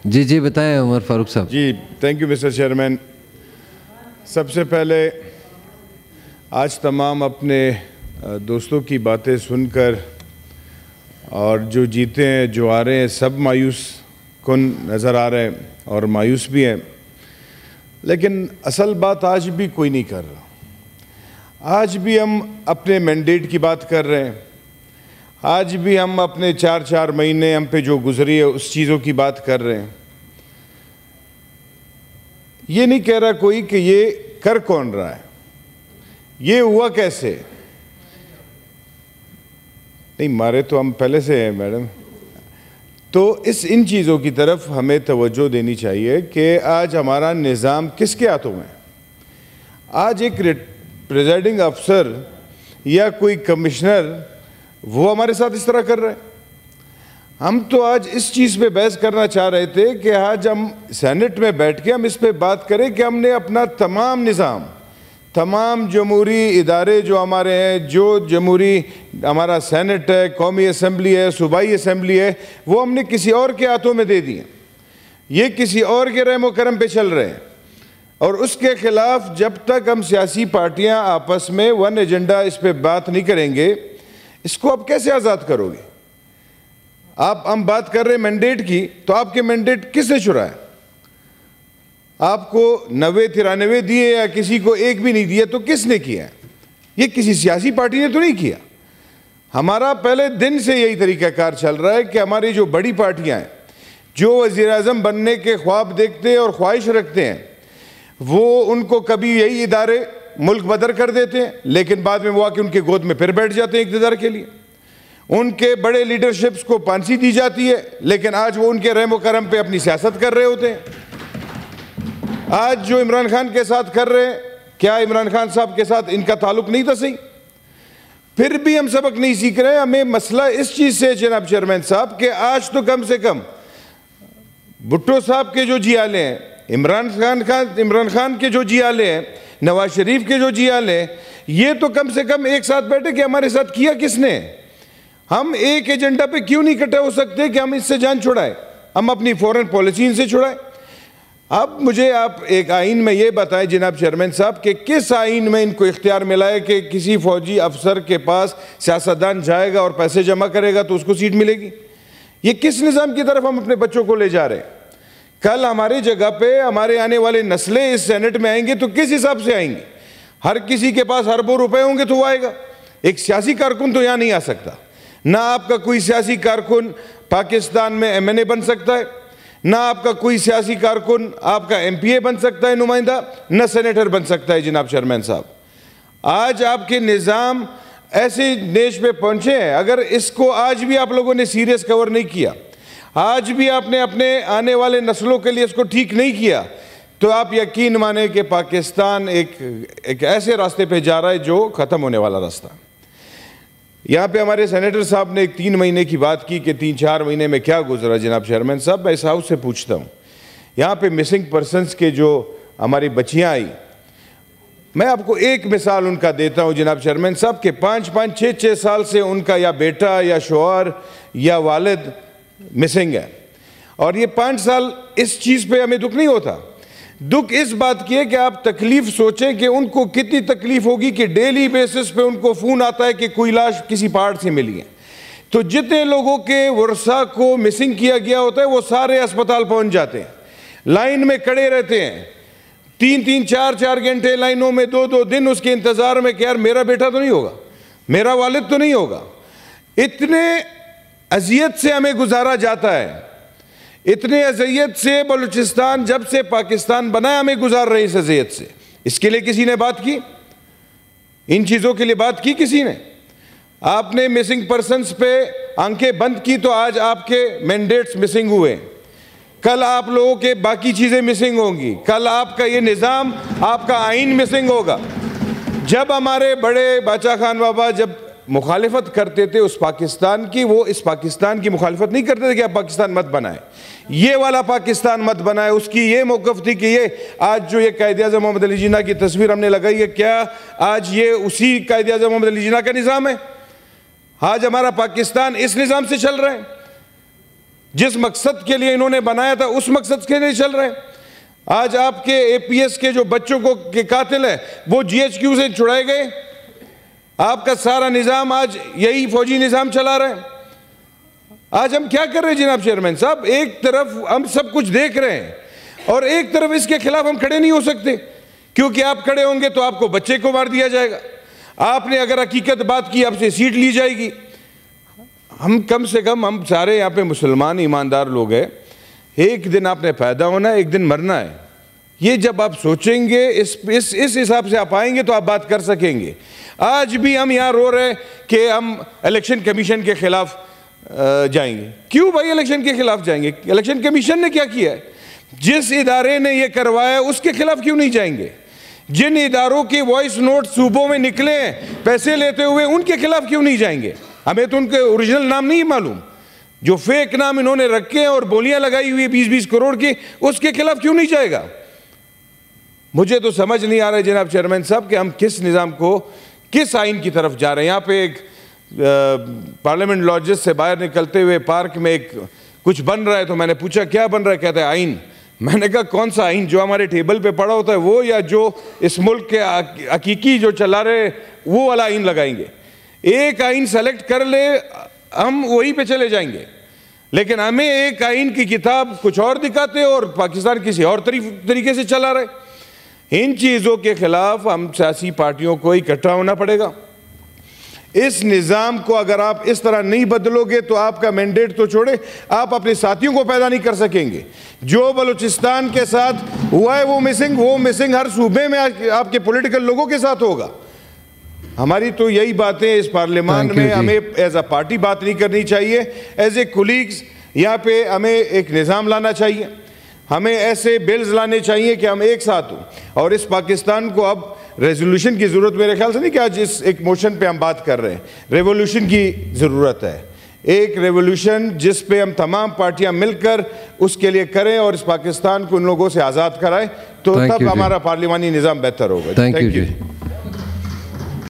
जी जी बताएं उमर फारूक साहब। जी thank you mister chairman. सबसे पहले आज तमाम अपने दोस्तों की बातें सुनकर और जो जीते हैं जो आ रहे हैं सब मायूस कुन नज़र आ रहे हैं और मायूस भी हैं, लेकिन असल बात आज भी कोई नहीं कर रहा। आज भी हम अपने मैंडेट की बात कर रहे हैं, आज भी हम अपने 4 महीने हम पे जो गुजरी है उस चीज़ों की बात कर रहे हैं। ये नहीं कह रहा कोई कि ये कर कौन रहा है, ये हुआ कैसे। नहीं मारे तो हम पहले से हैं मैडम। तो इन चीज़ों की तरफ हमें तवज्जो देनी चाहिए कि आज हमारा निज़ाम किसके हाथों में। आज एक प्रिजाइडिंग अफसर या कोई कमिश्नर वो हमारे साथ इस तरह कर रहे हैं। हम तो आज इस चीज़ पे बहस करना चाह रहे थे कि आज हम सेनेट में बैठ के हम इस पे बात करें कि हमने अपना तमाम निज़ाम, तमाम जमहूरी इदारे जो हमारे हैं, जो जमहूरी हमारा सेनेट है, कौमी असम्बली है, सूबाई असम्बली है, वो हमने किसी और के हाथों में दे दिए। ये किसी और के रहमो करम पे चल रहे हैं और उसके ख़िलाफ़ जब तक हम सियासी पार्टियां आपस में वन एजेंडा इस पर बात नहीं करेंगे, इसको आप कैसे आज़ाद करोगे। हम बात कर रहे हैं मैंडेट की, तो आपके मैंडेट किसने चुराया। आपको 90-93 दिए या किसी को एक भी नहीं दिया, तो किसने किया। ये किसी सियासी पार्टी ने तो नहीं किया। हमारा पहले दिन से यही तरीक़ाकार चल रहा है कि हमारी जो बड़ी पार्टियां हैं जो वज़ीर-ए-आज़म बनने के ख्वाब देखते हैं और ख्वाहिश रखते हैं, वो उनको कभी यही इदारे मुल्क बदर कर देते हैं, लेकिन बाद में वो आके उनके गोद में फिर बैठ जाते हैं इक़्तिदार के लिए। उनके बड़े लीडरशिप्स को फांसी दी जाती है, लेकिन आज वो उनके रहमो करम पे अपनी सियासत कर रहे होते हैं। आज जो इमरान खान के साथ कर रहे हैं, क्या इमरान खान साहब के साथ इनका ताल्लुक नहीं था सही। फिर भी हम सबक नहीं सीख रहे। हमें मसला इस चीज़ से जनाब चेयरमैन साहब कि आज तो कम से कम भुट्टो साहब के जो जियाले हैं, इमरान खान के जो जियाले हैं, नवाज शरीफ के जो जियाले हैं, ये तो कम से कम एक साथ बैठे कि हमारे साथ किया किसने। हम एक एजेंडा पे क्यों नहीं इकट्ठे हो सकते कि हम इससे जान छुड़ाएं, हम अपनी फॉरेन पॉलिसी इनसे छुड़ाएं। अब मुझे आप एक आइन में ये बताएं जनाब चेयरमैन साहब कि किस आइन में इनको इख्तियार मिला है कि किसी फौजी अफसर के पास सियासतदान जाएगा और पैसे जमा करेगा तो उसको सीट मिलेगी। ये किस निज़ाम की तरफ हम अपने बच्चों को ले जा रहे हैं। कल हमारी जगह पे हमारे आने वाले नस्लें इस सेनेट में आएंगे तो किस हिसाब से आएंगे। हर किसी के पास अरबों रुपए होंगे तो वो आएगा। एक सियासी कारकुन तो यहाँ नहीं आ सकता। ना आपका कोई सियासी कारकुन पाकिस्तान में MNA बन सकता है, ना आपका कोई सियासी कारकुन आपका MPA बन सकता है नुमाइंदा, ना सेनेटर बन सकता है। जनाब चेयरमैन साहब, आज आपके निज़ाम ऐसे देश पे पहुँचे हैं, अगर इसको आज भी आप लोगों ने सीरियस कवर नहीं किया, आज भी आपने अपने आने वाले नस्लों के लिए इसको ठीक नहीं किया, तो आप यकीन माने कि पाकिस्तान एक ऐसे रास्ते पे जा रहा है जो ख़त्म होने वाला रास्ता। यहाँ पे हमारे सेनेटर साहब ने एक 3 महीने की बात की कि 3-4 महीने में क्या गुजरा। जनाब चेयरमैन साहब, मैं इस हाउस से पूछता हूँ, यहाँ पे मिसिंग पर्सनस के जो हमारी बच्चियाँ आई, मैं आपको एक मिसाल उनका देता हूँ जनाब चेयरमैन साहब के 5-5, 6-6 साल से उनका या बेटा या शौहर या वालिद मिसिंग है। और ये 5 साल इस चीज़ पे हमें दुख नहीं होता। दुख इस बात की है कि आप तकलीफ सोचें कि उनको कितनी तकलीफ होगी कि डेली बेसिस पे उनको फ़ोन आता है कि कोई लाश किसी पहाड़ से मिली है। तो जितने लोगों के वर्षा को मिसिंग किया गया होता है वो सारे अस्पताल पहुंच जाते हैं, लाइन में खड़े रहते हैं 3-3, 4-4 घंटे लाइनों में, 2-2 दिन उसके इंतज़ार में कि यार मेरा बेटा तो नहीं होगा, मेरा वालिद तो नहीं होगा। इतने अजियत से हमें गुजारा जाता है, इतने अजियत से बलूचिस्तान जब से पाकिस्तान बना है हमें गुजार रहे इस अजियत से। इसके लिए किसी ने बात की? इन चीज़ों के लिए बात की किसी ने? आपने मिसिंग पर्सन्स पे आंखें बंद की तो आज आपके मैंडेट्स मिसिंग हुए, कल आप लोगों के बाकी चीज़ें मिसिंग होंगी, कल आपका ये निज़ाम, आपका आइन मिसिंग होगा। जब हमारे बड़े बादशाह खान बाबा जब मुखालिफत करते थे उस पाकिस्तान की, वो इस पाकिस्तान की मुखालिफत नहीं करते थे कि आप पाकिस्तान मत बनाए, ये वाला पाकिस्तान मत बनाए। उसकी ये मौक़िफ़ थी कि ये आज जो ये कायद-ए-आज़म मोहम्मद अली जिन्ना की तस्वीर हमने लगाई है, क्या आज ये उसी कायद-ए-आज़म मोहम्मद अली जिन्ना का निज़ाम है? आज हमारा पाकिस्तान इस निज़ाम से चल रहा है। जिस मकसद के लिए इन्होंने बनाया था उस मकसद के लिए चल रहे हैं। आज आपके एपीएस के जो बच्चों को के कातिल है वो जीएचक्यू से छुड़ाए गए। आपका सारा निजाम आज यही फौजी निजाम चला रहा है। आज हम क्या कर रहे हैं जनाब चेयरमैन साहब? एक तरफ हम सब कुछ देख रहे हैं और एक तरफ इसके खिलाफ हम खड़े नहीं हो सकते, क्योंकि आप खड़े होंगे तो आपको बच्चे को मार दिया जाएगा। आपने अगर हकीकत बात की आपसे सीट ली जाएगी। हम कम से कम हम सारे यहाँ पे मुसलमान ईमानदार लोग हैं। एक दिन आपने पैदा होना है, एक दिन मरना है। ये जब आप सोचेंगे इस हिसाब से आप आएंगे तो आप बात कर सकेंगे। आज भी हम यहाँ रो रहे हैं कि हम इलेक्शन कमीशन के खिलाफ जाएंगे। क्यों भाई इलेक्शन के खिलाफ जाएंगे? इलेक्शन कमीशन ने क्या किया है? जिस इदारे ने ये करवाया उसके खिलाफ क्यों नहीं जाएंगे? जिन इदारों के वॉइस नोट सूबों में निकले हैं पैसे लेते हुए, उनके खिलाफ क्यों नहीं जाएंगे? हमें तो उनके ओरिजिनल नाम नहीं मालूम, जो फेक नाम इन्होंने रखे हैं और बोलियां लगाई हुई 20-20 करोड़ की, उसके खिलाफ क्यों नहीं जाएगा? मुझे तो समझ नहीं आ रहा है जनाब चेयरमैन साहब कि हम किस निज़ाम को, किस आइन की तरफ जा रहे हैं। यहाँ पे एक पार्लियामेंट लॉजेस से बाहर निकलते हुए पार्क में एक कुछ बन रहा है, तो मैंने पूछा क्या बन रहा है? कहता है आइन। मैंने कहा कौन सा आइन? जो हमारे टेबल पे पड़ा होता है वो, या जो इस मुल्क के हकीकी जो चला रहे वो वाला आइन लगाएंगे? एक आइन सेलेक्ट कर ले, हम वहीं पे चले जाएंगे, लेकिन हमें एक आइन की किताब कुछ और दिखाते और पाकिस्तान किसी और तरीके से चला रहे। इन चीज़ों के खिलाफ हम सियासी पार्टियों को इकट्ठा होना पड़ेगा। इस निज़ाम को अगर आप इस तरह नहीं बदलोगे तो आपका मैंडेट तो छोड़े, आप अपने साथियों को पैदा नहीं कर सकेंगे। जो बलूचिस्तान के साथ हुआ है वो मिसिंग हर सूबे में आपके पॉलिटिकल लोगों के साथ होगा। हमारी तो यही बातें इस पार्लियामान में हमें एज अ पार्टी बात नहीं करनी चाहिए, एज ए कोलीग्स यहाँ पे हमें एक निज़ाम लाना चाहिए। हमें ऐसे बिल्स लाने चाहिए कि हम एक साथ हों। और इस पाकिस्तान को अब रेजोल्यूशन की ज़रूरत मेरे ख्याल से नहीं कि आज इस एक मोशन पे हम बात कर रहे हैं, रेवोल्यूशन की ज़रूरत है। एक रेवोल्यूशन जिस पे हम तमाम पार्टियां मिलकर उसके लिए करें और इस पाकिस्तान को उन लोगों से आज़ाद कराएं, तो तब हमारा पार्लिमानी निज़ाम बेहतर होगा। Thank you ji.